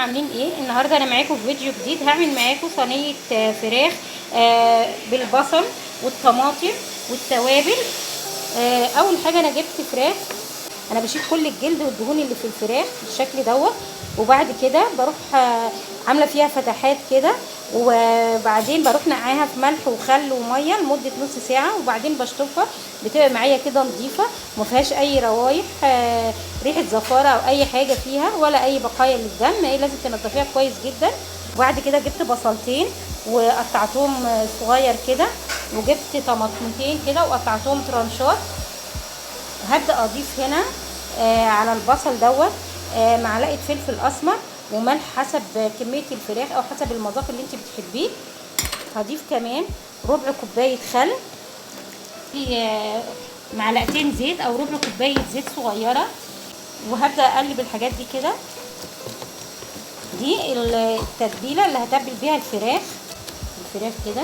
عاملين ايه؟ النهارده انا معاكم في فيديو جديد. هعمل معاكم صينيه فراخ بالبصل والطماطم والتوابل. اول حاجه انا جبت فراخ، انا بشيل كل الجلد والدهون اللي في الفراخ بالشكل دوت، وبعد كده بروح عامله فيها فتحات كده، وبعدين بروح نقعاها في ملح وخل وميه لمده نص ساعه، وبعدين بشطفها بتبقى معايا كده نظيفه ما فيهاش اي روايح ريحه زفاره او اي حاجه فيها ولا اي بقايا للدم. ايه لازم تنضفيها كويس جدا. وبعد كده جبت بصلتين وقطعتهم صغير كده، وجبت طماطمتين كده وقطعتهم ترانشات. هبدا اضيف هنا على البصل دوت معلقه فلفل اسمر وملح حسب كميه الفراخ او حسب المذاق اللي انت بتحبيه. هضيف كمان ربع كوبايه خل، معلقتين زيت او ربع كوبايه زيت صغيره، وهبدا اقلب الحاجات دي كده. دي التتبيله اللي هتبل بيها الفراخ كده،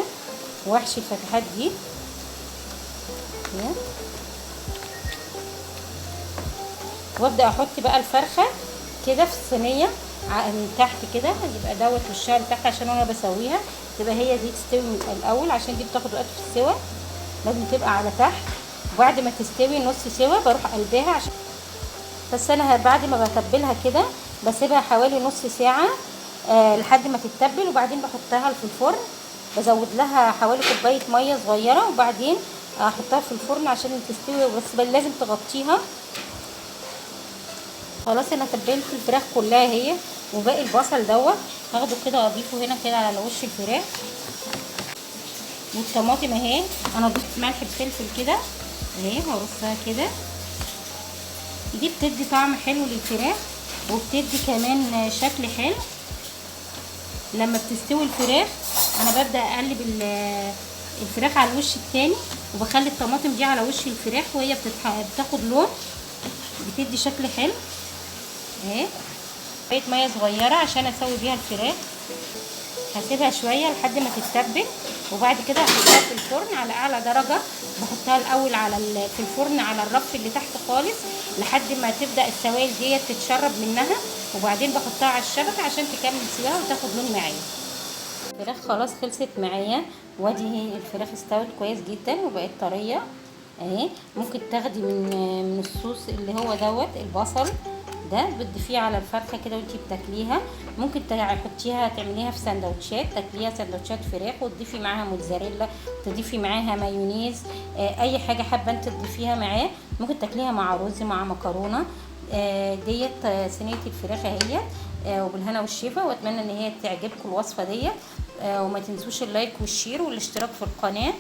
واحشي الفتحات دي وابدا احط بقى الفرخه كده في الصينيه من تحت كده، يبقى دوت وشها لتحت عشان انا بسويها تبقى هي دي تستوي من الاول، عشان دي بتاخد وقت في السوا، لازم تبقى على تحت. وبعد ما تستوي نص سوا بروح قلبها، عشان بس انا بعد ما بتبلها كده بسيبها حوالي نص ساعه لحد ما تتبل، وبعدين بحطها في الفرن، بزود لها حوالي كوبايه ميه صغيره، وبعدين احطها في الفرن عشان تستوي، بس لازم تغطيها. خلاص انا تبلت الفراخ كلها هي، وباقي البصل دوت هاخده كده اضيفه هنا كده على وش الفراخ، والطماطم اهي انا ضفت ملح بفلفل كده اهي هرصها كده. دي بتدي طعم حلو للفراخ وبتدي كمان شكل حلو. لما بتستوي الفراخ انا ببدا اقلب الفراخ على الوش التاني، وبخلي الطماطم دي على وش الفراخ وهي بتاخد لون، بتدي شكل حلو اهي. شويه ميه صغيره عشان اسوي بيها الفراخ، هسيبها شويه لحد ما تتبل، وبعد كده هحطها في الفرن على اعلى درجه. بحطها الاول في الفرن على الرف اللي تحت خالص لحد ما تبدا السوائل ديت تتشرب منها، وبعدين بحطها على الشبكه عشان تكمل سواها وتاخد لون معايا. الفراخ خلاص خلصت معايا، وادي هي الفراخ استوت كويس جدا وبقت طريه اهي. ممكن تاخدي من الصوص اللي هو دوت البصل ده بتضيفيه على الفرخه كده وانتي بتاكليها. ممكن تحطيها تعمليها في سندوتشات، تاكليها سندوتشات فراخ وتضيفي معاها موتزاريلا، تضيفي معاها مايونيز، اي حاجه حابه انت تضيفيها معاه. ممكن تاكليها مع رز مع مكرونه. ديت صينيه الفراخ اهي، وبالهنا والشفا، واتمنى ان هي تعجبكم الوصفه ديت. وما تنسوش اللايك والشير والاشتراك في القناه.